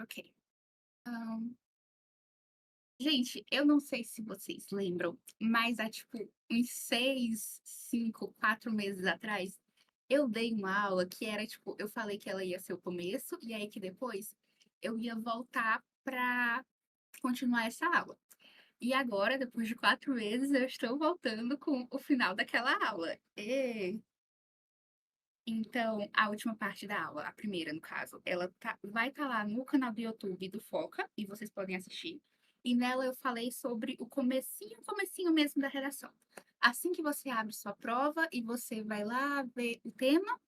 Ok. Hã, gente, eu não sei se vocês lembram, mas há, tipo, uns 6, 5, 4 meses atrás, eu dei uma aula que era, tipo, eu falei que ela ia ser o começo, e aí que depois eu ia voltar pra continuar essa aula. E agora, depois de 4 meses, eu estou voltando com o final daquela aula. Então, a última parte da aula, a primeira no caso, ela vai estar lá no canal do YouTube do Foca, e vocês podem assistir. E nela eu falei sobre o comecinho mesmo da redação. Assim que você abre sua prova e você vai lá ver o tema,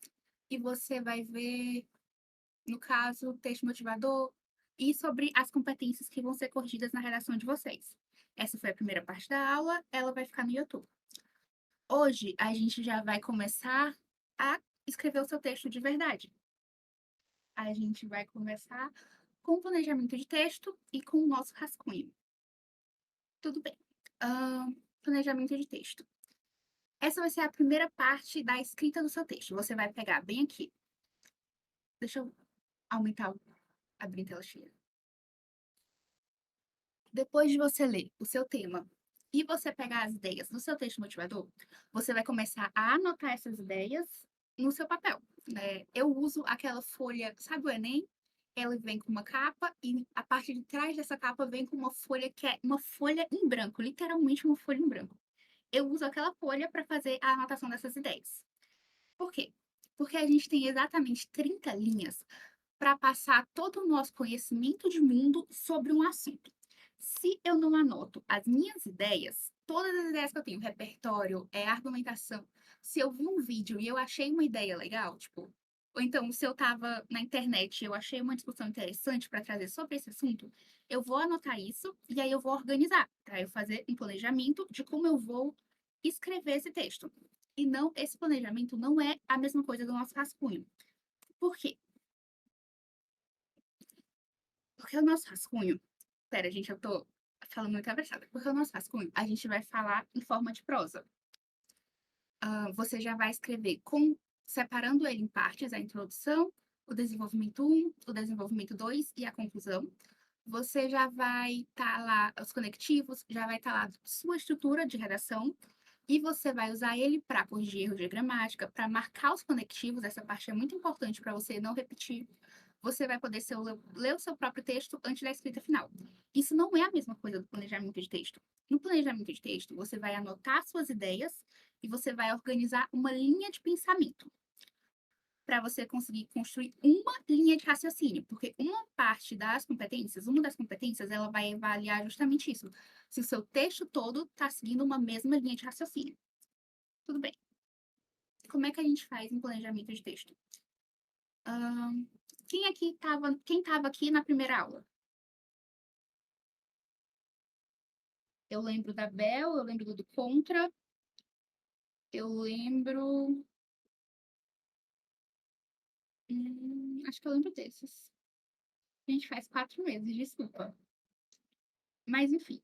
e você vai ver, no caso, o texto motivador e sobre as competências que vão ser corrigidas na redação de vocês. Essa foi a primeira parte da aula, ela vai ficar no YouTube. Hoje a gente já vai começar a escrever o seu texto de verdade. A gente vai começar com o planejamento de texto e com o nosso rascunho. Tudo bem. Planejamento de texto. Essa vai ser a primeira parte da escrita do seu texto. Você vai pegar bem aqui. Deixa eu aumentar, abrir a tela cheia. Depois de você ler o seu tema e você pegar as ideias do seu texto motivador, você vai começar a anotar essas ideias no seu papel, né? Eu uso aquela folha, sabe o Enem? Ela vem com uma capa e a parte de trás dessa capa vem com uma folha que é uma folha em branco, literalmente uma folha em branco. Eu uso aquela folha para fazer a anotação dessas ideias. Por quê? Porque a gente tem exatamente 30 linhas para passar todo o nosso conhecimento de mundo sobre um assunto. Se eu não anoto as minhas ideias, todas as ideias que eu tenho, repertório, argumentação, se eu vi um vídeo e eu achei uma ideia legal, tipo, ou então se eu estava na internet e eu achei uma discussão interessante para trazer sobre esse assunto, eu vou anotar isso e aí eu vou organizar, para eu fazer um planejamento de como eu vou escrever esse texto. E não, esse planejamento não é a mesma coisa do nosso rascunho. Por quê? Porque o nosso rascunho. Pera, gente, eu tô falando muito atravessada. Porque o nosso rascunho, a gente vai falar em forma de prosa. Você já vai escrever separando ele em partes, a introdução, o desenvolvimento um, o desenvolvimento 2 e a conclusão. Você já vai estar lá, os conectivos, já vai estar lá sua estrutura de redação, e você vai usar ele para corrigir erros de gramática, para marcar os conectivos, essa parte é muito importante para você não repetir. Você vai poder ler o seu próprio texto antes da escrita final. Isso não é a mesma coisa do planejamento de texto. No planejamento de texto, você vai anotar suas ideias e você vai organizar uma linha de pensamento para você conseguir construir uma linha de raciocínio, porque uma das competências, ela vai avaliar justamente isso, se o seu texto todo está seguindo uma mesma linha de raciocínio. Tudo bem. Como é que a gente faz um planejamento de texto? Ahn, quem estava aqui na primeira aula? Eu lembro da Bel, eu lembro do Contra, eu lembro. Acho que eu lembro desses. A gente faz 4 meses, desculpa. Mas, enfim,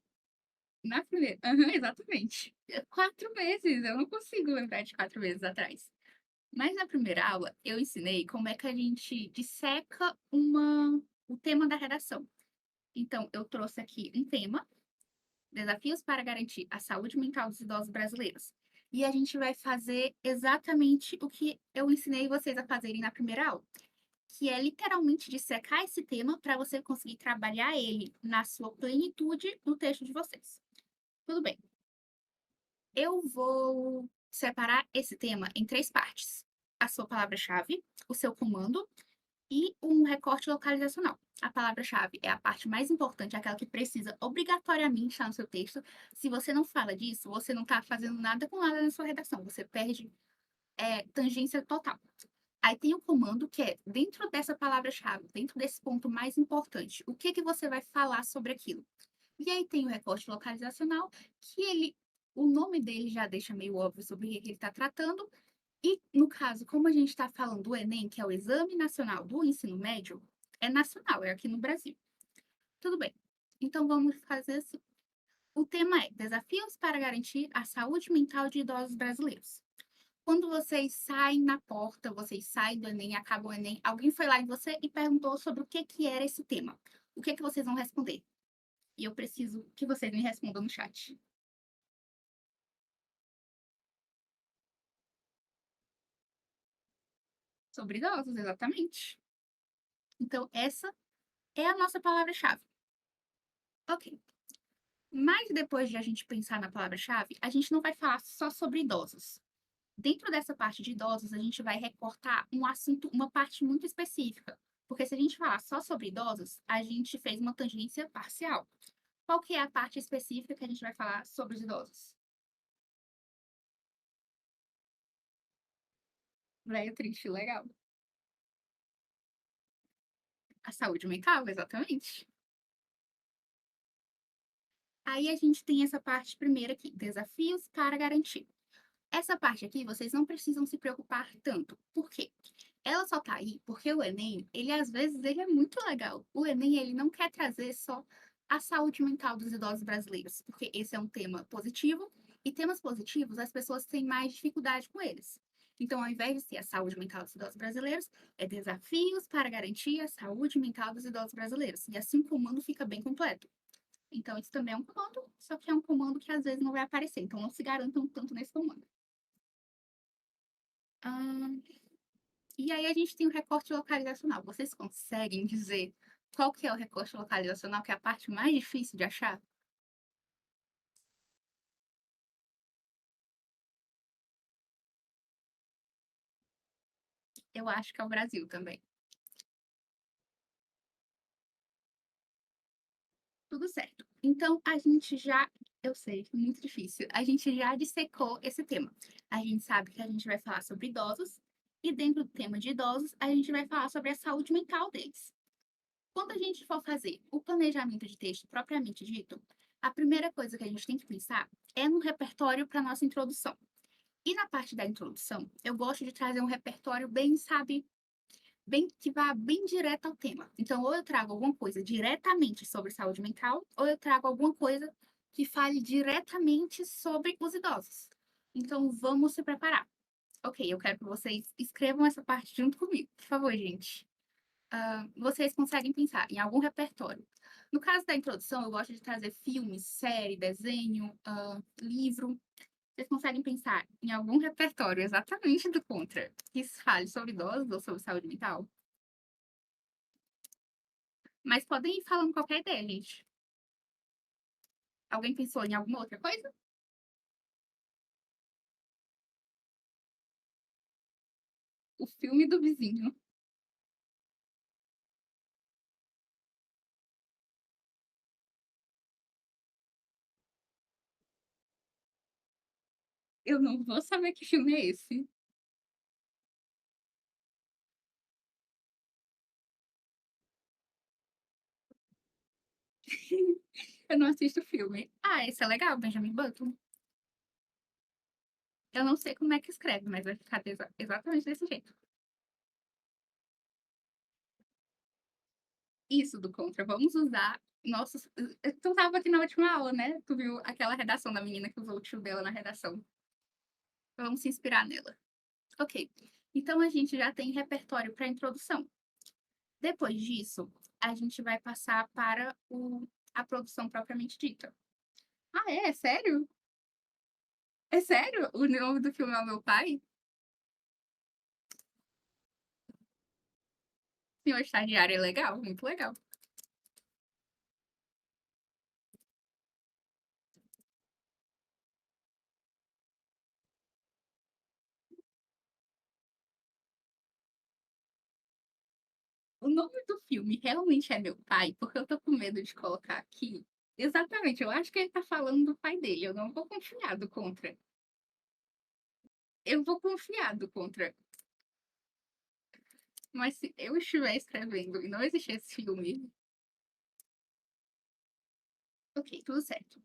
na primeira. Aham, exatamente. 4 meses, eu não consigo lembrar de 4 meses atrás. Mas na primeira aula, eu ensinei como é que a gente disseca o tema da redação. Então, eu trouxe aqui um tema: desafios para garantir a saúde mental dos idosos brasileiros. E a gente vai fazer exatamente o que eu ensinei vocês a fazerem na primeira aula, que é literalmente dissecar esse tema para você conseguir trabalhar ele na sua plenitude no texto de vocês. Tudo bem. Eu vou separar esse tema em 3 partes: a sua palavra-chave, o seu comando e um recorte localizacional. A palavra-chave é a parte mais importante, aquela que precisa obrigatoriamente estar no seu texto. Se você não fala disso, você não está fazendo nada com nada na sua redação, você perde tangência total. Aí tem o comando, que é dentro dessa palavra-chave, dentro desse ponto mais importante, o que que você vai falar sobre aquilo. E aí tem o recorte localizacional, que o nome dele já deixa meio óbvio sobre o que ele está tratando. E, no caso, como a gente está falando do Enem, que é o Exame Nacional do Ensino Médio, é nacional, é aqui no Brasil. Tudo bem. Então, vamos fazer assim. O tema é Desafios para garantir a saúde mental de idosos brasileiros. Quando vocês saem na porta, vocês saem do Enem, acabam o Enem, alguém foi lá em você e perguntou sobre o que era esse tema. O que vocês vão responder? E eu preciso que vocês me respondam no chat. Sobre idosos, exatamente. Então, essa é a nossa palavra-chave. Ok. Mas depois de a gente pensar na palavra-chave, a gente não vai falar só sobre idosos. Dentro dessa parte de idosos, a gente vai recortar um assunto, uma parte muito específica. Porque se a gente falar só sobre idosos, a gente fez uma tangência parcial. Qual que é a parte específica que a gente vai falar sobre os idosos? Velho triste, legal. A saúde mental, exatamente. Aí a gente tem essa parte primeira aqui, desafios para garantir. Essa parte aqui, vocês não precisam se preocupar tanto. Por quê? Ela só tá aí porque o Enem, ele às vezes ele é muito legal. O Enem, ele não quer trazer só a saúde mental dos idosos brasileiros, porque esse é um tema positivo, e temas positivos as pessoas têm mais dificuldade com eles. Então, ao invés de ser a saúde mental dos idosos brasileiros, é desafios para garantir a saúde mental dos idosos brasileiros. E assim o comando fica bem completo. Então, isso também é um comando, só que é um comando que às vezes não vai aparecer. Então, não se garantam tanto nesse comando. E aí a gente tem o recorte localizacional. Vocês conseguem dizer qual que é o recorte localizacional, que é a parte mais difícil de achar? Eu acho que é o Brasil também. Tudo certo. Então, a gente já, eu sei, muito difícil, a gente já dissecou esse tema. A gente sabe que a gente vai falar sobre idosos, e dentro do tema de idosos, a gente vai falar sobre a saúde mental deles. Quando a gente for fazer o planejamento de texto propriamente dito, a primeira coisa que a gente tem que pensar é no repertório para nossa introdução. E na parte da introdução, eu gosto de trazer um repertório bem, sabe, bem que vá bem direto ao tema. Então, ou eu trago alguma coisa diretamente sobre saúde mental, ou eu trago alguma coisa que fale diretamente sobre os idosos. Então, vamos se preparar. Ok, eu quero que vocês escrevam essa parte junto comigo, por favor, gente. Vocês conseguem pensar em algum repertório. No caso da introdução, eu gosto de trazer filmes, série, desenho, livro. Vocês conseguem pensar em algum repertório exatamente do Contra que fale sobre idosos ou sobre saúde mental? Mas podem ir falando qualquer ideia, gente. Alguém pensou em alguma outra coisa? O filme do vizinho. Eu não vou saber que filme é esse. Eu não assisto filme. Ah, esse é legal, Benjamin Button. Eu não sei como é que escreve, mas vai ficar exatamente desse jeito. Isso do Contra, vamos usar nossos. Tu tava aqui na última aula, né? Tu viu aquela redação da menina que usou o tio dela na redação. Vamos se inspirar nela. Ok. Então a gente já tem repertório para introdução. Depois disso, a gente vai passar para a produção propriamente dita. Ah, é? É sério? É sério? O nome do filme é O Meu Pai? Senhor Estagiário é legal, muito legal. O nome do filme realmente é Meu Pai, porque eu tô com medo de colocar aqui. Exatamente, eu acho que ele tá falando do pai dele, eu não vou confiar do Contra. Eu vou confiar do Contra. Mas se eu estiver escrevendo e não existir esse filme, ok, tudo certo.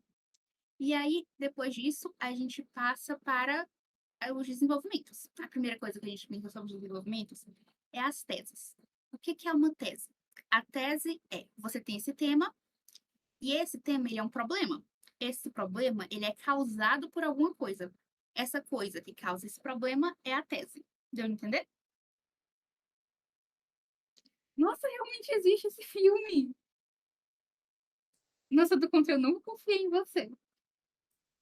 E aí, depois disso, a gente passa para os desenvolvimentos. A primeira coisa que a gente pensa sobre os desenvolvimentos é as teses. O que é uma tese? A tese é, você tem esse tema, e esse tema ele é um problema. Esse problema ele é causado por alguma coisa. Essa coisa que causa esse problema é a tese. Deu a entender? Nossa, realmente existe esse filme! Nossa, do Contra, eu não confiei em você.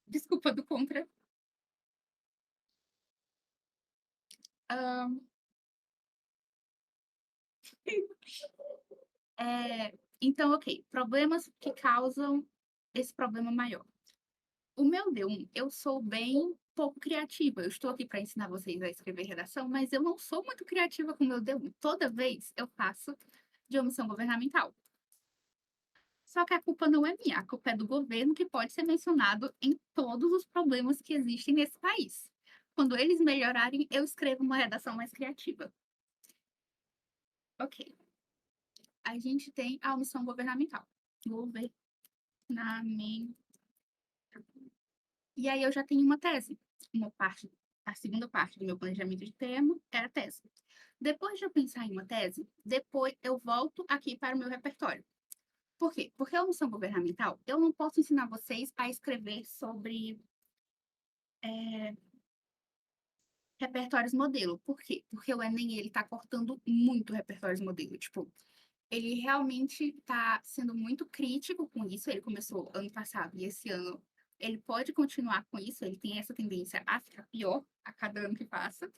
Desculpa, do Contra. Ahn, então, ok. Problemas que causam esse problema maior. O meu D1, eu sou bem pouco criativa. Eu estou aqui para ensinar vocês a escrever redação, mas eu não sou muito criativa com o meu D1. Toda vez eu faço de omissão governamental. Só que a culpa não é minha, a culpa é do governo, que pode ser mencionado em todos os problemas que existem nesse país. Quando eles melhorarem, eu escrevo uma redação mais criativa. Ok. A gente tem a omissão governamental. Governamental. E aí eu já tenho uma tese. Uma parte, a segunda parte do meu planejamento de tema é a tese. Depois de eu pensar em uma tese, depois eu volto aqui para o meu repertório. Por quê? Porque a omissão governamental, eu não posso ensinar vocês a escrever sobre repertórios modelo. Por quê? Porque o Enem, ele tá cortando muito repertórios modelo. Tipo, ele realmente tá sendo muito crítico com isso. Ele começou ano passado e esse ano ele pode continuar com isso. Ele tem essa tendência a ficar pior a cada ano que passa.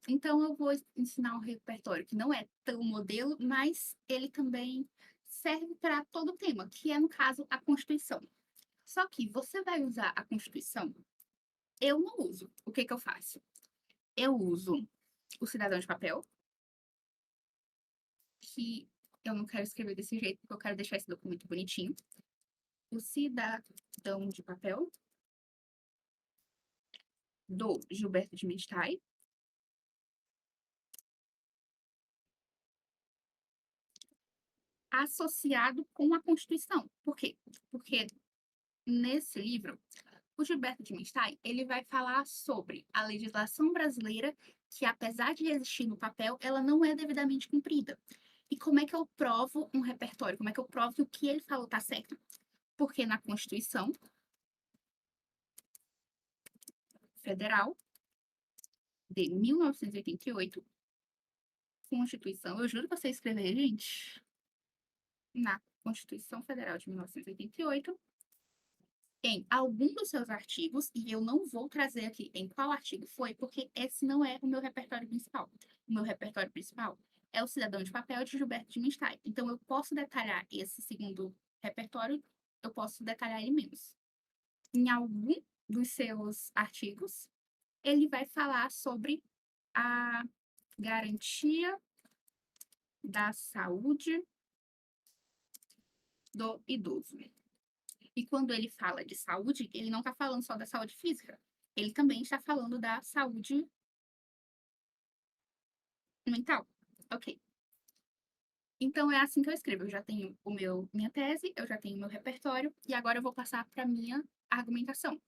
Então, eu vou ensinar um repertório que não é tão modelo, mas ele também serve para todo o tema, que é, no caso, a Constituição. Só que você vai usar a Constituição, eu não uso. O que que eu faço? Eu uso o cidadão de papel, que eu não quero escrever desse jeito, porque eu quero deixar esse documento bonitinho. O cidadão de papel, do Gilberto de Menstein, associado com a Constituição. Por quê? Porque nesse livro, o Gilberto de Menstein, ele vai falar sobre a legislação brasileira, que apesar de existir no papel, ela não é devidamente cumprida. E como é que eu provo um repertório? Como é que eu provo que o que ele falou está certo? Porque na Constituição Federal de 1988, Constituição, eu juro que você escrever, gente, na Constituição Federal de 1988, em algum dos seus artigos, e eu não vou trazer aqui em qual artigo foi, porque esse não é o meu repertório principal. O meu repertório principal é o Cidadão de Papel de Gilberto de Menstein. Então, eu posso detalhar esse segundo repertório, eu posso detalhar ele menos. Em algum dos seus artigos, ele vai falar sobre a garantia da saúde do idoso. E quando ele fala de saúde, ele não está falando só da saúde física, ele também está falando da saúde mental. Ok. Então é assim que eu escrevo. Eu já tenho minha tese, eu já tenho o meu repertório, e agora eu vou passar para minha argumentação.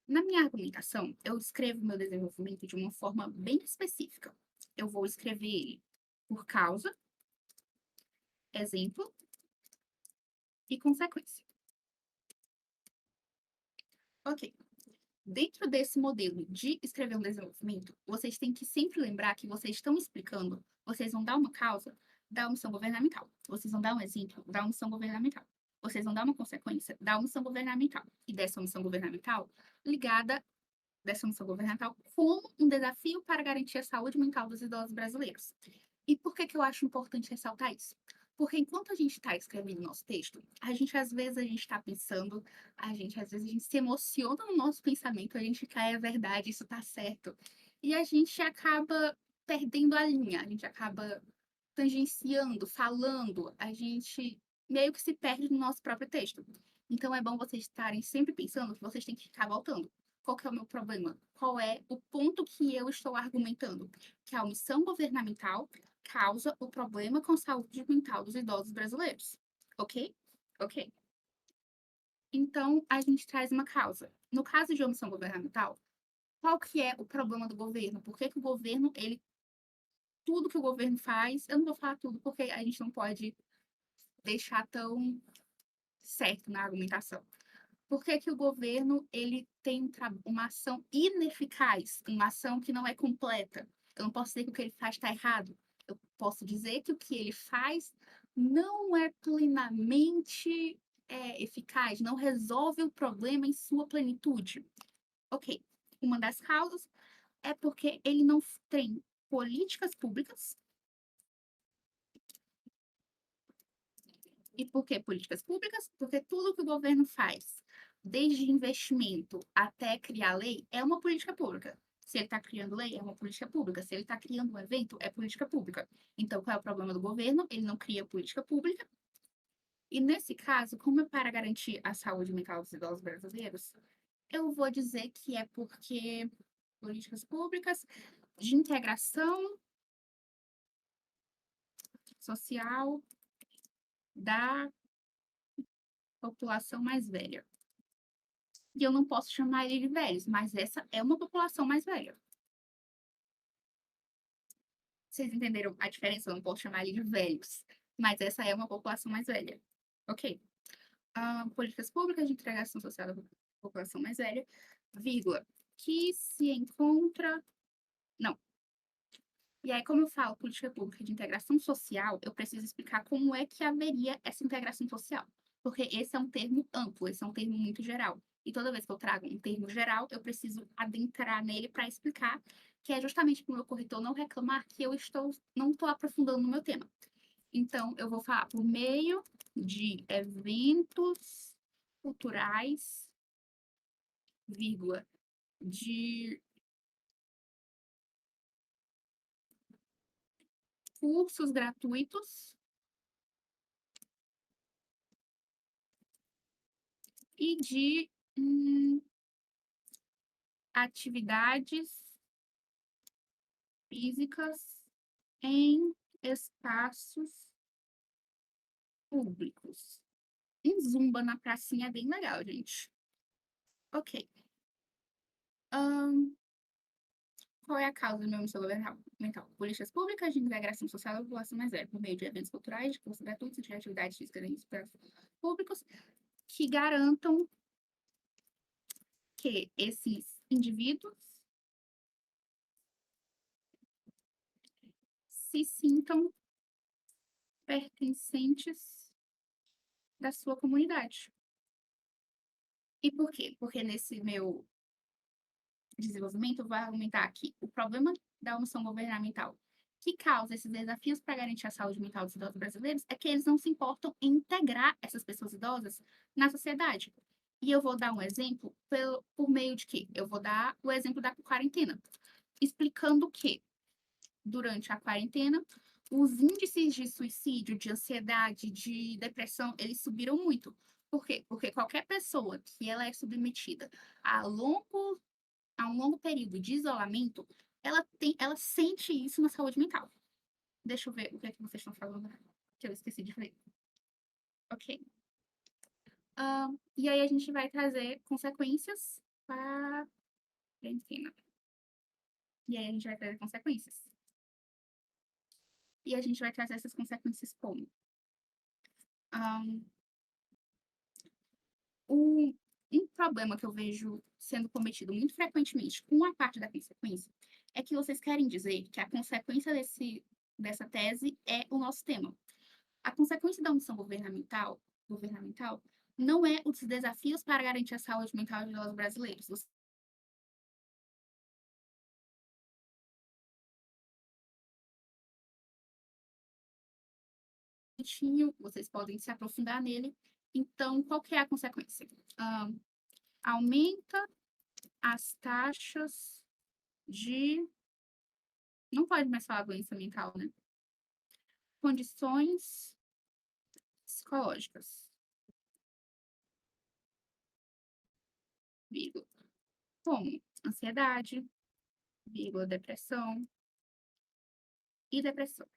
Na minha argumentação, eu escrevo meu desenvolvimento de uma forma bem específica. Eu vou escrever ele por causa, exemplo e consequência. Ok. Dentro desse modelo de escrever um desenvolvimento, vocês têm que sempre lembrar que vocês estão explicando, vocês vão dar uma causa da omissão governamental, vocês vão dar um exemplo da omissão governamental, vocês vão dar uma consequência da omissão governamental, e dessa omissão governamental ligada dessa omissão governamental como um desafio para garantir a saúde mental dos idosos brasileiros. E por que que eu acho importante ressaltar isso? Porque enquanto a gente está escrevendo nosso texto, às vezes a gente está pensando, às vezes a gente se emociona no nosso pensamento, a gente cai, é verdade, isso está certo. E a gente acaba perdendo a linha, a gente acaba tangenciando, falando, a gente meio que se perde no nosso próprio texto. Então é bom vocês estarem sempre pensando que vocês têm que ficar voltando. Qual que é o meu problema? Qual é o ponto que eu estou argumentando? Que a omissão governamental causa o problema com a saúde mental dos idosos brasileiros. Ok? Ok. Então, a gente traz uma causa. No caso de omissão governamental, qual que é o problema do governo? Por que que o governo, tudo que o governo faz, eu não vou falar tudo porque a gente não pode deixar tão certo na argumentação. Por que que o governo ele tem uma ação ineficaz, uma ação que não é completa? Eu não posso dizer que o que ele faz está errado. Eu posso dizer que o que ele faz não é plenamente eficaz, não resolve o problema em sua plenitude. Ok, uma das causas é porque ele não tem políticas públicas. E por que políticas públicas? Porque tudo que o governo faz, desde investimento até criar lei, é uma política pública. Se ele está criando lei, é uma política pública. Se ele está criando um evento, é política pública. Então, qual é o problema do governo? Ele não cria política pública. E nesse caso, como é para garantir a saúde mental dos idosos brasileiros, eu vou dizer que é porque políticas públicas de integração social da população mais velha. E eu não posso chamar ele de velhos, mas essa é uma população mais velha. Vocês entenderam a diferença? Eu não posso chamar ele de velhos, mas essa é uma população mais velha. Ok. Políticas públicas de integração social da população mais velha, vírgula, que se encontra. Não. E aí, como eu falo política pública de integração social, eu preciso explicar como é que haveria essa integração social. Porque esse é um termo amplo, esse é um termo muito geral. E toda vez que eu trago um termo geral, eu preciso adentrar nele para explicar, que é justamente para o meu corretor não reclamar que não estou aprofundando no meu tema. Então, eu vou falar por meio de eventos culturais, vírgula, de cursos gratuitos e de atividades físicas em espaços públicos. Em Zumba na pracinha é bem legal, gente. Ok. Qual é a causa do meu ensino mental? Políticas públicas de integração social da população mais velha, por meio de eventos culturais, de cursos gratuitos, de atividades físicas em espaços públicos, que garantam que esses indivíduos se sintam pertencentes da sua comunidade. E por quê? Porque nesse meu desenvolvimento vai argumentar que o problema da omissão governamental que causa esses desafios para garantir a saúde mental dos idosos brasileiros é que eles não se importam em integrar essas pessoas idosas na sociedade. E eu vou dar um exemplo por meio de quê? Eu vou dar o exemplo da quarentena, explicando que durante a quarentena os índices de suicídio, de ansiedade, de depressão, eles subiram muito. Por quê? Porque qualquer pessoa que ela é submetida a um longo período de isolamento, ela sente isso na saúde mental. Deixa eu ver o que é que vocês estão falando, que eu esqueci de fazer. Ok. E aí a gente vai trazer consequências para a quarentena. E aí a gente vai trazer consequências. E a gente vai trazer essas consequências como? Um, um problema que eu vejo sendo cometido muito frequentemente com a parte da consequência é que vocês querem dizer que a consequência dessa tese é o nosso tema. A consequência da omissão governamental não é os desafios para garantir a saúde mental dos brasileiros. Vocês podem se aprofundar nele. Então, qual que é a consequência? Aumenta as taxas de... Não pode mais falar doença mental, né? Condições psicológicas, vírgula, como ansiedade, vírgula, depressão e depressão,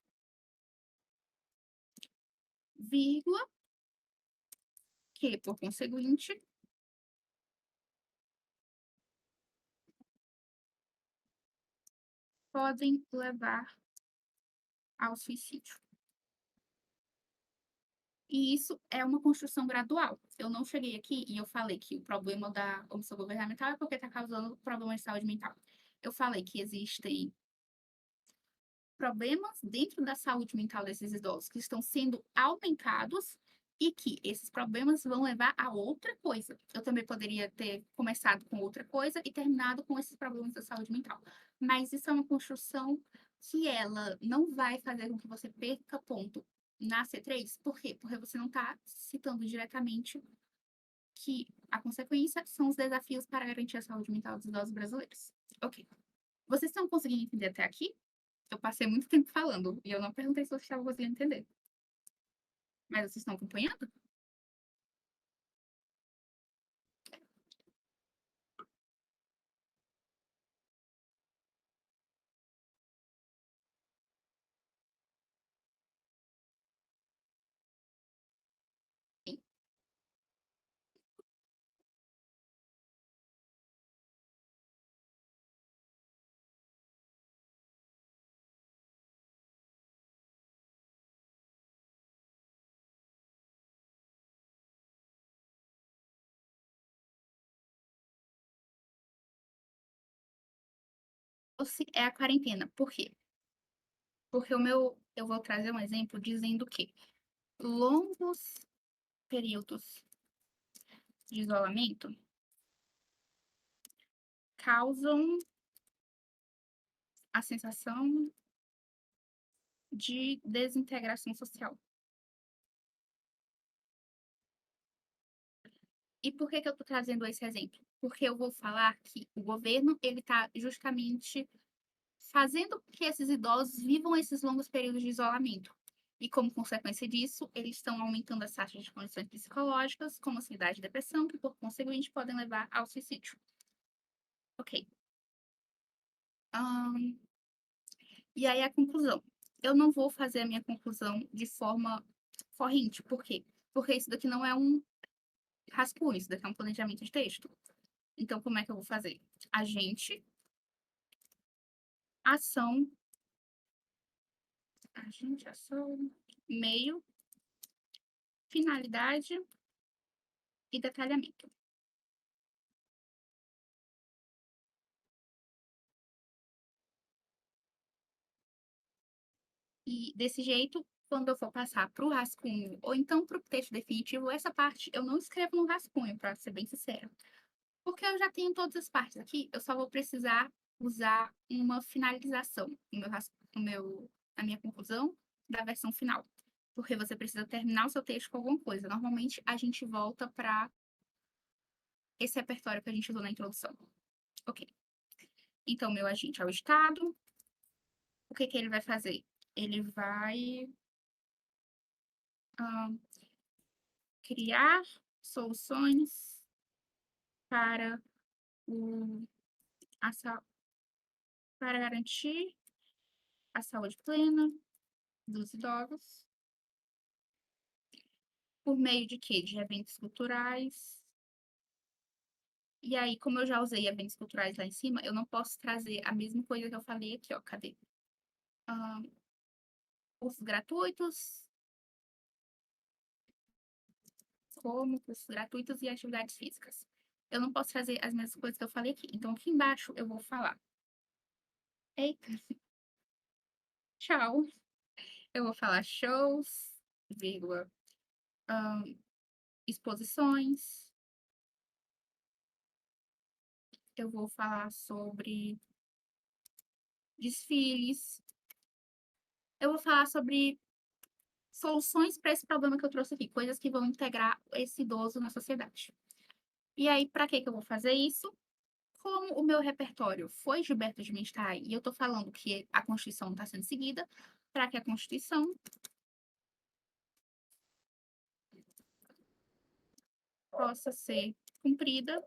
vírgula, que, por conseguinte, podem levar ao suicídio. E isso é uma construção gradual. Eu não cheguei aqui e eu falei que o problema da omissão governamental é porque está causando problemas de saúde mental. Eu falei que existem problemas dentro da saúde mental desses idosos que estão sendo aumentados e que esses problemas vão levar a outra coisa. Eu também poderia ter começado com outra coisa e terminado com esses problemas da saúde mental. Mas isso é uma construção que ela não vai fazer com que você perca ponto na C3. Por quê? Porque você não está citando diretamente que a consequência são os desafios para garantir a saúde mental dos idosos brasileiros. Ok. Vocês estão conseguindo entender até aqui? Eu passei muito tempo falando e eu não perguntei se vocês estavam conseguindo entender. Mas vocês estão acompanhando? Sim. Ou se é a quarentena. Por quê? Porque eu vou trazer um exemplo dizendo que longos períodos de isolamento causam a sensação de desintegração social. E por que que eu estou trazendo esse exemplo? Porque eu vou falar que o governo ele está justamente fazendo com que esses idosos vivam esses longos períodos de isolamento. E como consequência disso, eles estão aumentando as taxas de condições psicológicas, como ansiedade e depressão, que por conseguinte podem levar ao suicídio. Ok. Ahn, e aí a conclusão. Eu não vou fazer a minha conclusão de forma corrente. Por quê? Porque isso daqui não é um rascunho, isso daqui é um planejamento de texto. Então, como é que eu vou fazer? Agente, ação, agente, ação, meio, finalidade e detalhamento. E desse jeito, quando eu for passar para o rascunho ou então para o texto definitivo, essa parte eu não escrevo no rascunho, para ser bem sincera. Porque eu já tenho todas as partes aqui, eu só vou precisar usar uma finalização na minha conclusão da versão final. Porque você precisa terminar o seu texto com alguma coisa. Normalmente, a gente volta para esse repertório que a gente usou na introdução. Ok. Então, meu agente é o Estado. O que que ele vai fazer? Ele vai ah, criar soluções para, o, a, para garantir a saúde plena dos idosos, por meio de quê? De eventos culturais. E aí, como eu já usei eventos culturais lá em cima, eu não posso trazer a mesma coisa que eu falei aqui, ó. Cadê? Ah, cursos gratuitos, como cursos gratuitos e atividades físicas. Eu não posso trazer as mesmas coisas que eu falei aqui. Então, aqui embaixo eu vou falar. Eita, tchau. Eu vou falar shows, vírgula, exposições. Eu vou falar sobre desfiles. Eu vou falar sobre soluções para esse problema que eu trouxe aqui, coisas que vão integrar esse idoso na sociedade. E aí, para que que eu vou fazer isso? Como o meu repertório foi Gilberto de Menstein e eu estou falando que a Constituição está sendo seguida, para que a Constituição possa ser cumprida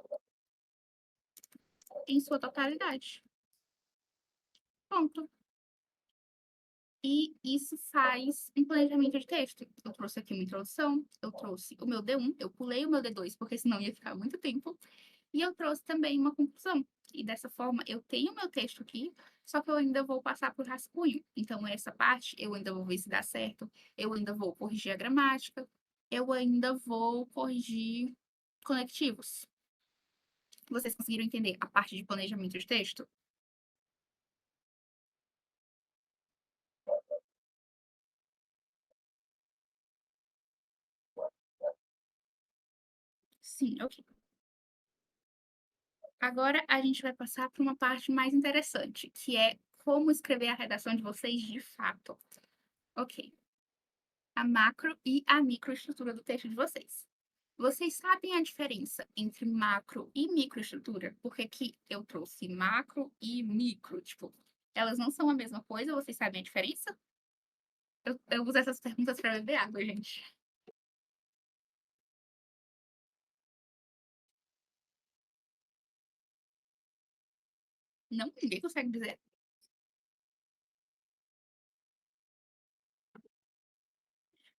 em sua totalidade. Ponto. E isso faz um planejamento de texto. Eu trouxe aqui uma introdução, eu trouxe o meu D1, eu pulei o meu D2, porque senão ia ficar muito tempo, e eu trouxe também uma conclusão. E dessa forma, eu tenho o meu texto aqui, só que eu ainda vou passar por rascunho. Então, essa parte, eu ainda vou ver se dá certo, eu ainda vou corrigir a gramática, eu ainda vou corrigir conectivos. Vocês conseguiram entender a parte de planejamento de texto? Sim, ok. Agora a gente vai passar para uma parte mais interessante, que é como escrever a redação de vocês de fato. Ok. A macro e a microestrutura do texto de vocês. Vocês sabem a diferença entre macro e microestrutura? Porque aqui eu trouxe macro e micro, tipo, elas não são a mesma coisa, vocês sabem a diferença? Eu uso essas perguntas para beber água, gente. Não, ninguém consegue dizer.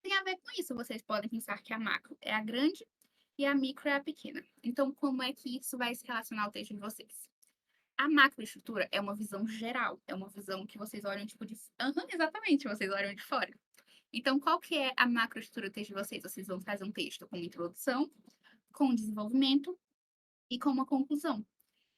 Tem a ver com isso, vocês podem pensar que a macro é a grande e a micro é a pequena. Então, como é que isso vai se relacionar ao texto de vocês? A macroestrutura é uma visão geral, é uma visão que vocês olham tipo de... Aham, exatamente, vocês olham de fora. Então, qual que é a macroestrutura do texto de vocês? Vocês vão fazer um texto com introdução, com desenvolvimento e com uma conclusão.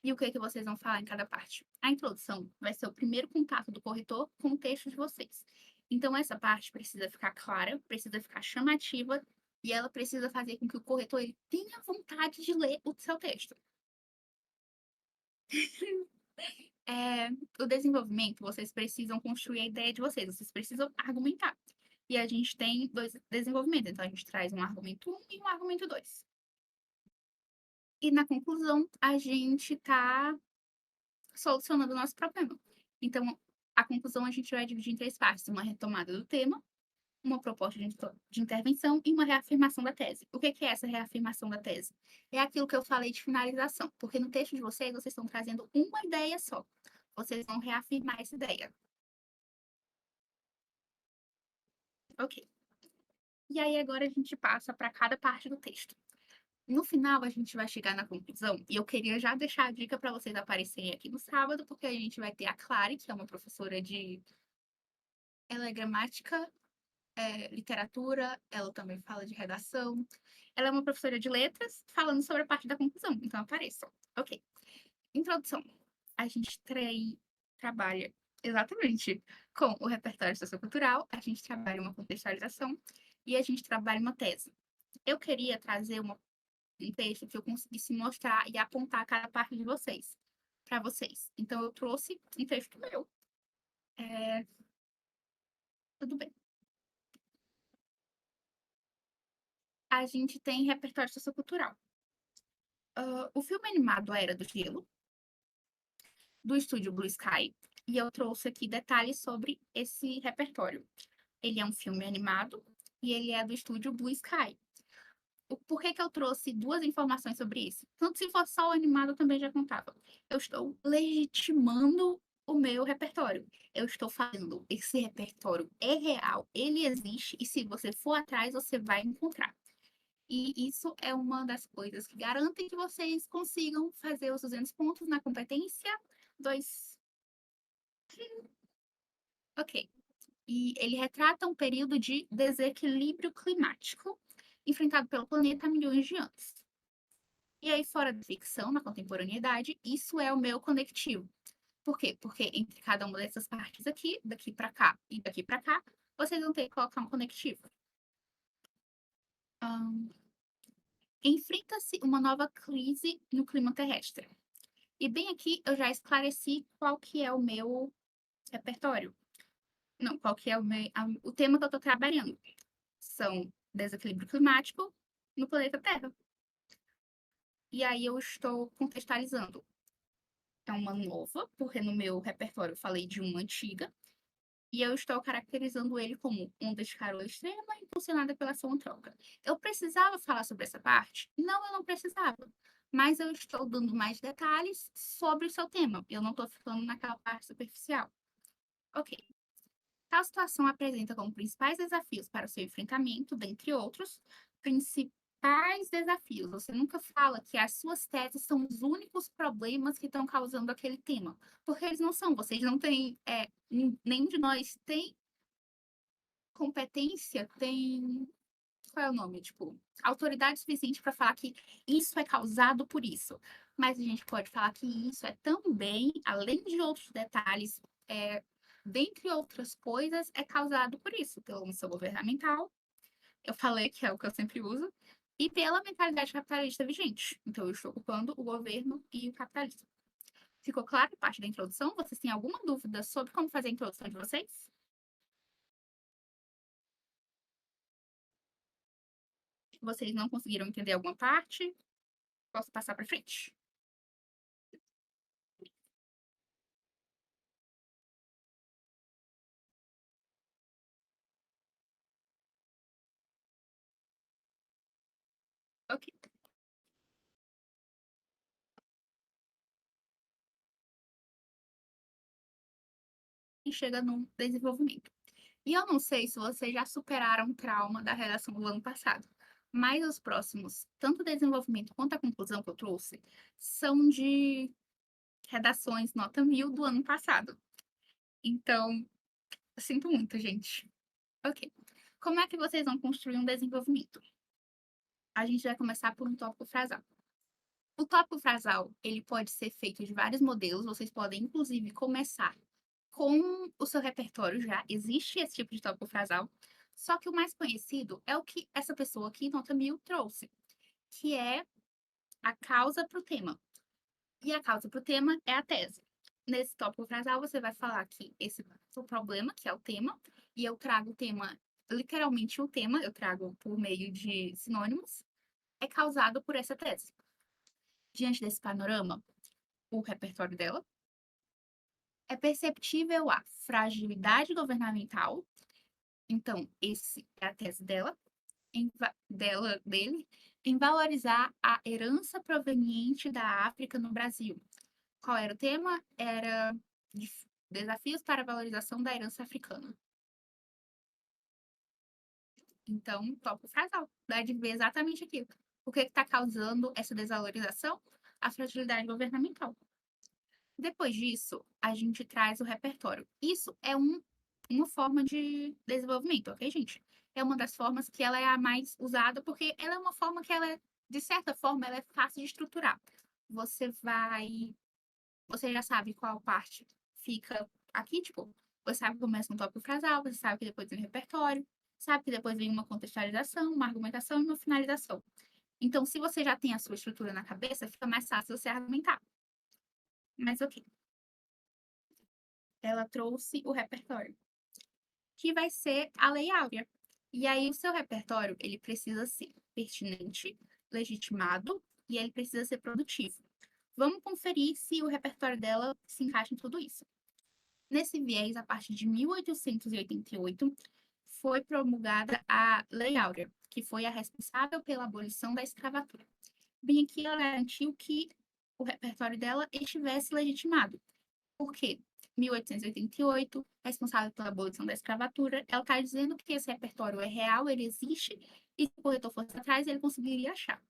E o que é que vocês vão falar em cada parte? A introdução vai ser o primeiro contato do corretor com o texto de vocês. Então, essa parte precisa ficar clara, precisa ficar chamativa e ela precisa fazer com que o corretor ele tenha vontade de ler o seu texto. É, o desenvolvimento, vocês precisam construir a ideia de vocês precisam argumentar. E a gente tem dois desenvolvimentos, então a gente traz um argumento 1 e um argumento 2. E na conclusão, a gente está solucionando o nosso problema. Então, a conclusão a gente vai dividir em três partes: uma retomada do tema, uma proposta de intervenção e uma reafirmação da tese. O que é essa reafirmação da tese? É aquilo que eu falei de finalização, porque no texto de vocês estão trazendo uma ideia só. Vocês vão reafirmar essa ideia. Ok. E aí, agora a gente passa para cada parte do texto. No final, a gente vai chegar na conclusão, e eu queria já deixar a dica para vocês aparecerem aqui no sábado, porque a gente vai ter a Clary, que é uma professora de. Ela é gramática, literatura, ela também fala de redação. Ela é uma professora de letras, falando sobre a parte da conclusão, então apareçam. Ok. Introdução. A gente trabalha exatamente com o repertório sociocultural, a gente trabalha uma contextualização e a gente trabalha uma tese. Eu queria trazer um texto que eu conseguisse mostrar e apontar cada parte de vocês, para vocês. Então, eu trouxe um texto meu. Tudo bem. A gente tem repertório sociocultural. O filme animado A Era do Gelo, do estúdio Blue Sky, e eu trouxe aqui detalhes sobre esse repertório. Ele é um filme animado e ele é do estúdio Blue Sky. Por que eu trouxe duas informações sobre isso? Tanto se fosse só o animado, eu também já contava. Eu estou legitimando o meu repertório. Eu estou falando, esse repertório é real, ele existe, e se você for atrás, você vai encontrar. E isso é uma das coisas que garantem que vocês consigam fazer os 200 pontos na competência 2. Ok. E ele retrata um período de desequilíbrio climático enfrentado pelo planeta há milhões de anos. E aí, fora da ficção, na contemporaneidade, isso é o meu conectivo. Por quê? Porque entre cada uma dessas partes aqui, daqui para cá e daqui para cá, vocês vão ter que colocar um conectivo. Enfrenta-se uma nova crise no clima terrestre. E bem aqui eu já esclareci qual que é o meu repertório. Não, qual que é o tema que eu estou trabalhando. São desequilíbrio climático no planeta Terra. E aí eu estou contextualizando. É uma nova, porque no meu repertório eu falei de uma antiga, e eu estou caracterizando ele como onda de calor extrema impulsionada pela ação antrópica. Eu precisava falar sobre essa parte? Não, eu não precisava. Mas eu estou dando mais detalhes sobre o seu tema. Eu não estou ficando naquela parte superficial. Ok. Tal situação apresenta como principais desafios para o seu enfrentamento, dentre outros, principais desafios. Você nunca fala que as suas teses são os únicos problemas que estão causando aquele tema, porque eles não são. Vocês não têm, nenhum de nós tem competência, tem qual é o nome? Tipo, autoridade suficiente para falar que isso é causado por isso. Mas a gente pode falar que isso é também, além de outros detalhes, dentre outras coisas, é causado por isso, pela omissão governamental. Eu falei que é o que eu sempre uso. E pela mentalidade capitalista vigente. Então, eu estou ocupando o governo e o capitalismo. Ficou claro parte da introdução? Vocês têm alguma dúvida sobre como fazer a introdução de vocês? Vocês não conseguiram entender alguma parte? Posso passar para frente? Ok. E chega no desenvolvimento. E eu não sei se vocês já superaram o trauma da redação do ano passado, mas os próximos, tanto o desenvolvimento quanto a conclusão que eu trouxe, são de redações nota 1000 do ano passado. Então, eu sinto muito, gente. Ok. Como é que vocês vão construir um desenvolvimento? A gente vai começar por um tópico frasal. O tópico frasal, ele pode ser feito de vários modelos. Vocês podem, inclusive, começar com o seu repertório já. Existe esse tipo de tópico frasal. Só que o mais conhecido é o que essa pessoa aqui, nota 1000, trouxe, que é a causa para o tema. E a causa para o tema é a tese. Nesse tópico frasal, você vai falar que esse é o problema, que é o tema, e eu trago o tema, literalmente o tema, eu trago por meio de sinônimos, é causado por essa tese. Diante desse panorama, o repertório dela é perceptível a fragilidade governamental. Então, esse é a tese dela, dele, em valorizar a herança proveniente da África no Brasil. Qual era o tema? Era desafios para a valorização da herança africana. Então, topo frasal. Dá de ver exatamente aquilo. O que está causando essa desvalorização? A fragilidade governamental. Depois disso, a gente traz o repertório. Isso é uma forma de desenvolvimento, ok, gente? É uma das formas que ela é a mais usada, porque ela é uma forma que ela, de certa forma, ela é fácil de estruturar. Você já sabe qual parte fica aqui, tipo, você sabe que começa um tópico frasal, você sabe que depois vem o repertório, sabe que depois vem uma contextualização, uma argumentação e uma finalização. Então, se você já tem a sua estrutura na cabeça, fica mais fácil você argumentar. Mas ok. Ela trouxe o repertório, que vai ser a Lei Áurea. E aí, o seu repertório, ele precisa ser pertinente, legitimado e ele precisa ser produtivo. Vamos conferir se o repertório dela se encaixa em tudo isso. Nesse viés, a partir de 1888, foi promulgada a Lei Áurea, que foi a responsável pela abolição da escravatura. Bem aqui, ela garantiu que o repertório dela estivesse legitimado. Por quê? 1888, responsável pela abolição da escravatura, ela está dizendo que esse repertório é real, ele existe, e se o corretor fosse atrás, ele conseguiria achar.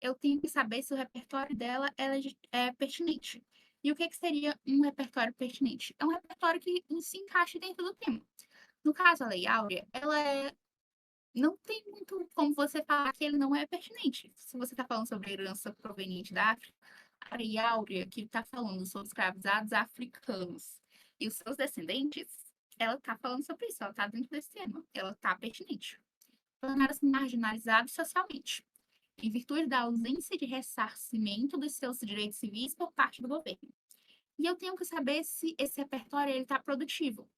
Eu tenho que saber se o repertório dela é pertinente. E o que seria um repertório pertinente? É um repertório que se encaixe dentro do tema. No caso, a Lei Áurea, não tem muito como você falar que ele não é pertinente. Se você está falando sobre herança proveniente da África, a Lei Áurea, que está falando sobre escravizados africanos e os seus descendentes, ela está falando sobre isso, ela está dentro desse tema, ela está pertinente. Tornaram-se marginalizados socialmente, em virtude da ausência de ressarcimento dos seus direitos civis por parte do governo. E eu tenho que saber se esse repertório está produtivo.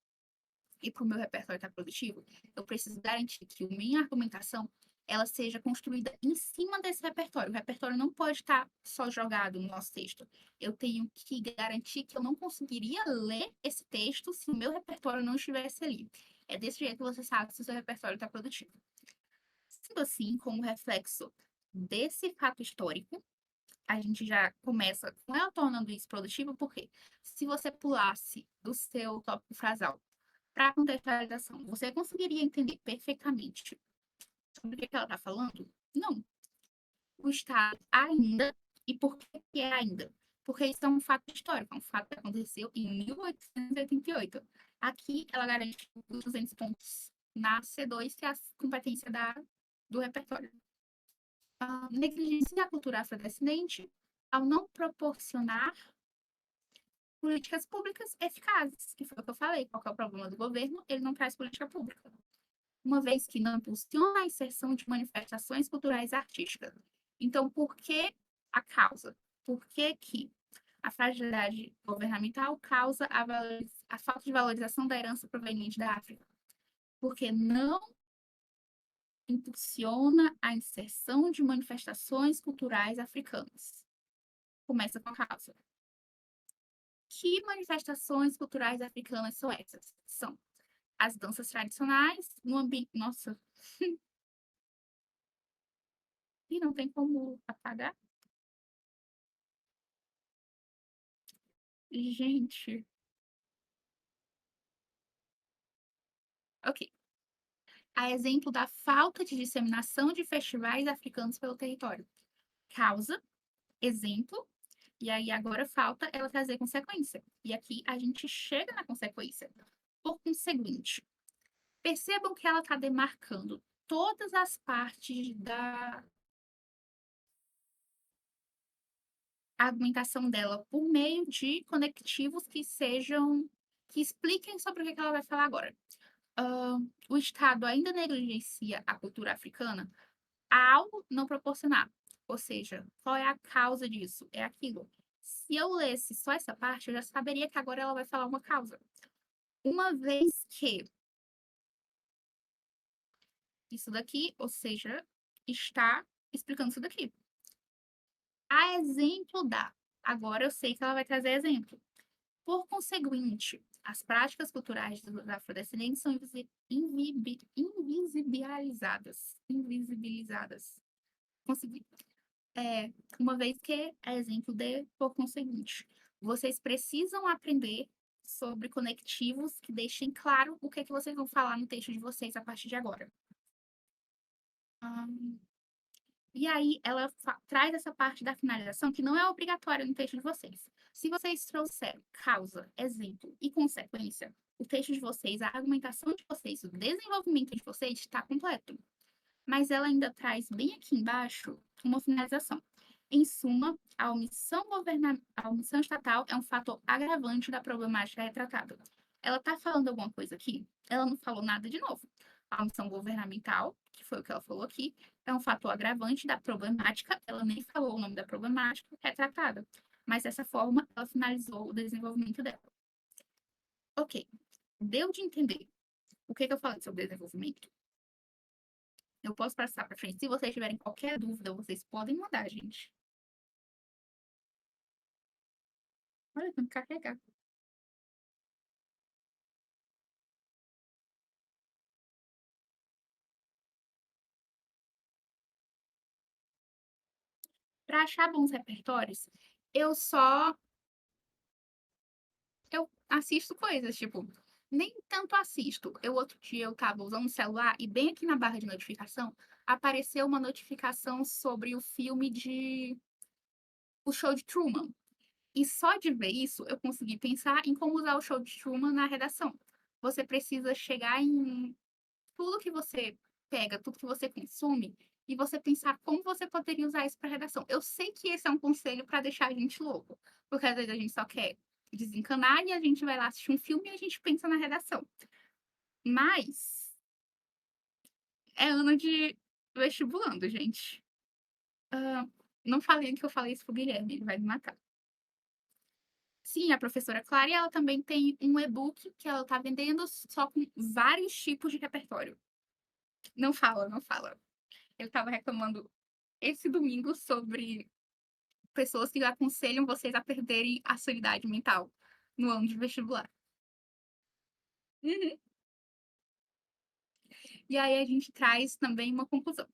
E para o meu repertório estar produtivo, eu preciso garantir que a minha argumentação ela seja construída em cima desse repertório. O repertório não pode estar só jogado no nosso texto. Eu tenho que garantir que eu não conseguiria ler esse texto se o meu repertório não estivesse ali. É desse jeito que você sabe se o seu repertório está produtivo. Sendo assim, como reflexo desse fato histórico, a gente já começa com ela tornando isso produtivo, porque se você pulasse do seu tópico frasal para a contextualização, você conseguiria entender perfeitamente sobre o que ela está falando? Não. O Estado ainda, e por que é ainda? Porque isso é um fato histórico, é um fato que aconteceu em 1888. Aqui, ela garante os 200 pontos na C2, que é a competência da do repertório. Negligencia a cultura afrodescendente ao não proporcionar políticas públicas eficazes, que foi o que eu falei. Qual que é o problema do governo? Ele não traz política pública, uma vez que não impulsiona a inserção de manifestações culturais e artísticas. Então, por que a causa? Por que que a fragilidade governamental causa a falta de valorização da herança proveniente da África? Porque não impulsiona a inserção de manifestações culturais africanas. Começa com a causa. Que manifestações culturais africanas são essas? São as danças tradicionais no ambiente. Nossa, e não tem como apagar? Gente. Ok. A exemplo da falta de disseminação de festivais africanos pelo território. Causa, exemplo, e aí agora falta ela trazer consequência. E aqui a gente chega na consequência. Por conseguinte, percebam que ela está demarcando todas as partes da argumentação dela por meio de conectivos que expliquem sobre o que ela vai falar agora. O Estado ainda negligencia a cultura africana ao não proporcionar. Ou seja, qual é a causa disso? É aquilo. Se eu lesse só essa parte, eu já saberia que agora ela vai falar uma causa. Uma vez que isso daqui, ou seja, está explicando isso daqui. A exemplo da. Agora eu sei que ela vai trazer exemplo. Por conseguinte, as práticas culturais dos afrodescendentes são invisibilizadas. Invisibilizadas. Consegui. Uma vez que é exemplo de por conseguinte. Vocês precisam aprender sobre conectivos que deixem claro o que é que vocês vão falar no texto de vocês a partir de agora. E aí, ela traz essa parte da finalização que não é obrigatória no texto de vocês. Se vocês trouxeram causa, exemplo e consequência, o texto de vocês, a argumentação de vocês, o desenvolvimento de vocês está completo. Mas ela ainda traz bem aqui embaixo uma finalização. Em suma, a omissão estatal é um fator agravante da problemática retratada. Ela está falando alguma coisa aqui? Ela não falou nada de novo. A omissão governamental, que foi o que ela falou aqui, é um fator agravante da problemática. Ela nem falou o nome da problemática retratada. Mas dessa forma, ela finalizou o desenvolvimento dela. Ok. Deu de entender o que eu falei sobre desenvolvimento? Eu posso passar para frente. Se vocês tiverem qualquer dúvida, vocês podem mandar, gente. Olha, tem que carregar. Para achar bons repertórios, eu só eu assisto coisas, tipo, nem tanto assisto. Outro dia eu tava usando o celular e bem aqui na barra de notificação apareceu uma notificação sobre o filme de O Show de Truman. E só de ver isso, eu consegui pensar em como usar o Show de Truman na redação. Você precisa chegar em tudo que você pega, tudo que você consome, e você pensar como você poderia usar isso para redação. Eu sei que esse é um conselho para deixar a gente louco, porque às vezes a gente só quer desencanar e a gente vai lá assistir um filme e a gente pensa na redação. Mas é ano de vestibulando, gente. Não falei que eu falei isso pro Guilherme, ele vai me matar. Sim, a professora Clara, e ela também tem um e-book que ela tá vendendo só com vários tipos de repertório. Não fala, não fala. Ele estava reclamando esse domingo sobre pessoas que aconselham vocês a perderem a sanidade mental no ano de vestibular. Uhum. E aí a gente traz também uma conclusão.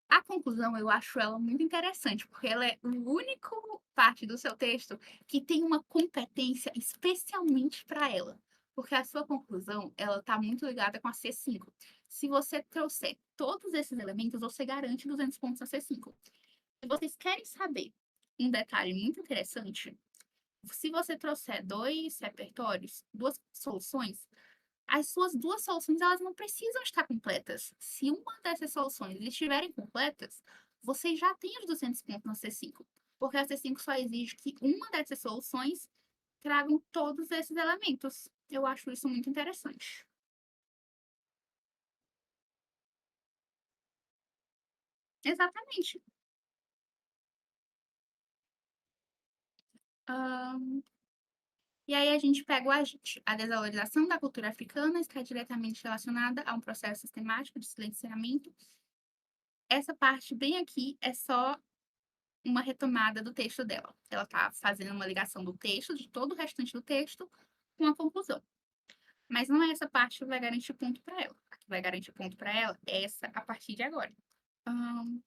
A conclusão, eu acho ela muito interessante, porque ela é o único parte do seu texto que tem uma competência especialmente para ela. Porque a sua conclusão, ela está muito ligada com a C5. Se você trouxer todos esses elementos, você garante 200 pontos na C5. Se vocês querem saber um detalhe muito interessante, se você trouxer dois repertórios, duas soluções, as suas duas soluções elas não precisam estar completas. Se uma dessas soluções estiverem completas, vocês já têm os 200 pontos na C5, porque a C5 só exige que uma dessas soluções tragam todos esses elementos. Eu acho isso muito interessante. Exatamente. Ahn, e aí a gente pega o agente. A desvalorização da cultura africana está diretamente relacionada a um processo sistemático de silenciamento. Essa parte bem aqui é só uma retomada do texto dela. Ela está fazendo uma ligação do texto, de todo o restante do texto, com a conclusão. Mas não é essa parte que vai garantir ponto para ela. A que vai garantir ponto para ela é essa a partir de agora. Hum,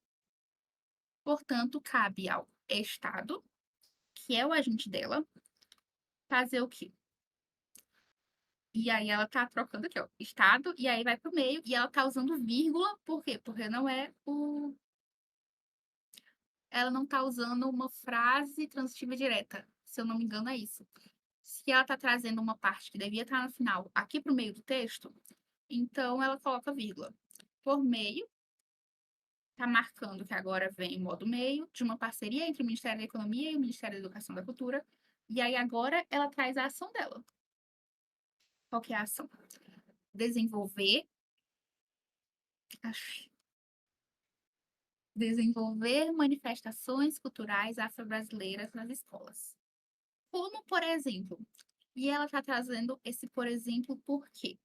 portanto, cabe ao Estado, que é o agente dela, fazer o quê? E aí ela tá trocando aqui, ó, Estado, e aí vai pro meio, e ela tá usando vírgula, por quê? Porque não é o. Ela não tá usando uma frase transitiva direta. Se eu não me engano, é isso. Se ela tá trazendo uma parte que devia estar no final aqui pro meio do texto, então ela coloca vírgula. Por meio, tá marcando que agora vem o modo meio de uma parceria entre o Ministério da Economia e o Ministério da Educação e da Cultura. E aí agora ela traz a ação dela. Qual que é a ação? Desenvolver, desenvolver manifestações culturais afro-brasileiras nas escolas. Como, por exemplo, e ela está trazendo esse por exemplo por quê?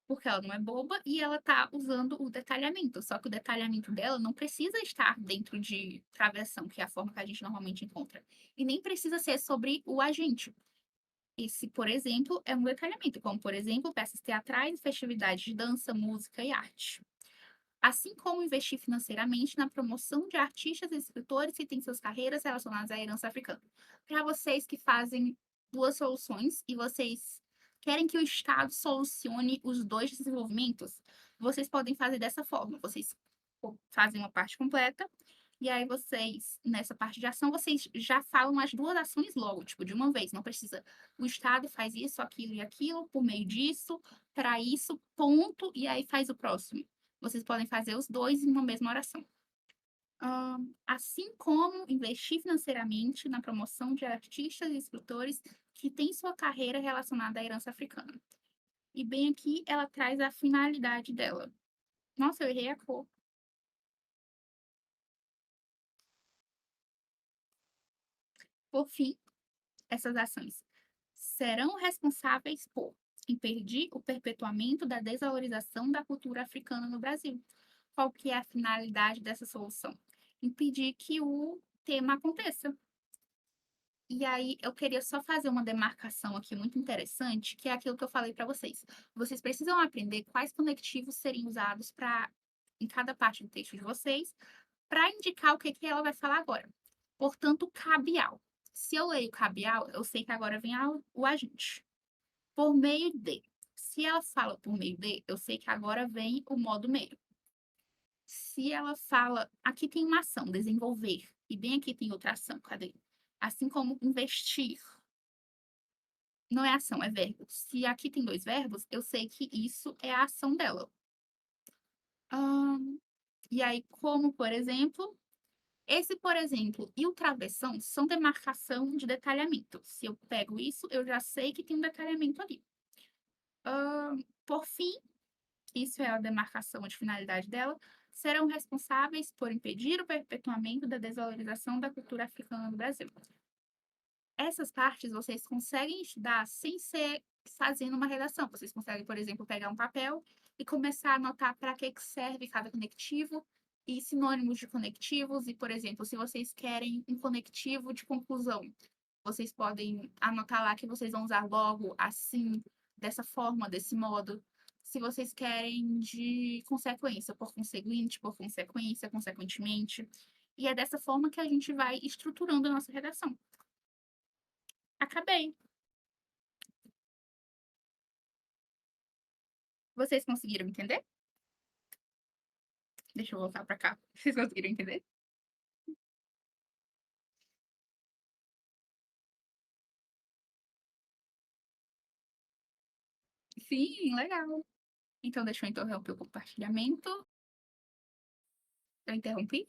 Porque ela não é boba e ela está usando o detalhamento. Só que o detalhamento dela não precisa estar dentro de travessão, que é a forma que a gente normalmente encontra. E nem precisa ser sobre o agente. Esse, por exemplo, é um detalhamento, como, por exemplo, peças teatrais, festividades de dança, música e arte. Assim como investir financeiramente na promoção de artistas e escritores que têm suas carreiras relacionadas à herança africana. Para vocês que fazem duas soluções e vocês querem que o Estado solucione os dois desenvolvimentos, vocês podem fazer dessa forma. Vocês fazem uma parte completa e aí vocês, nessa parte de ação, vocês já falam as duas ações logo, tipo, de uma vez. Não precisa. O Estado faz isso, aquilo e aquilo, por meio disso, para isso, ponto, e aí faz o próximo. Vocês podem fazer os dois em uma mesma oração. Assim como investir financeiramente na promoção de artistas e escritores que têm sua carreira relacionada à herança africana. E bem aqui ela traz a finalidade dela. Nossa, eu errei a cor. Por fim, essas ações serão responsáveis por impedir o perpetuamento da desvalorização da cultura africana no Brasil. Qual que é a finalidade dessa solução? Impedir que o tema aconteça. E aí, eu queria só fazer uma demarcação aqui muito interessante, que é aquilo que eu falei para vocês. Vocês precisam aprender quais conectivos seriam usados para em cada parte do texto de vocês, para indicar o que, que ela vai falar agora. Portanto, cabe ao. Se eu leio cabe ao, eu sei que agora vem o agente. Por meio de. Se ela fala por meio de, eu sei que agora vem o modo meio. Se ela fala, aqui tem uma ação, desenvolver, e bem aqui tem outra ação, cadê? Assim como investir. Não é ação, é verbo. Se aqui tem dois verbos, eu sei que isso é a ação dela. E aí, como, por exemplo, esse, por exemplo, e o travessão são demarcação de detalhamento. Se eu pego isso, eu já sei que tem um detalhamento ali. Por fim, isso é a demarcação de finalidade dela, serão responsáveis por impedir o perpetuamento da desvalorização da cultura africana no Brasil. Essas partes vocês conseguem estudar sem ser fazendo uma redação. Vocês conseguem, por exemplo, pegar um papel e começar a anotar para que serve cada conectivo e sinônimos de conectivos. E, por exemplo, se vocês querem um conectivo de conclusão, vocês podem anotar lá que vocês vão usar logo, assim, dessa forma, desse modo. Se vocês querem de consequência, por conseguinte, por consequência, consequentemente. E é dessa forma que a gente vai estruturando a nossa redação. Acabei. Vocês conseguiram entender? Deixa eu voltar para cá. Vocês conseguiram entender? Sim, legal. Então deixa eu interromper o compartilhamento. Eu interrompi?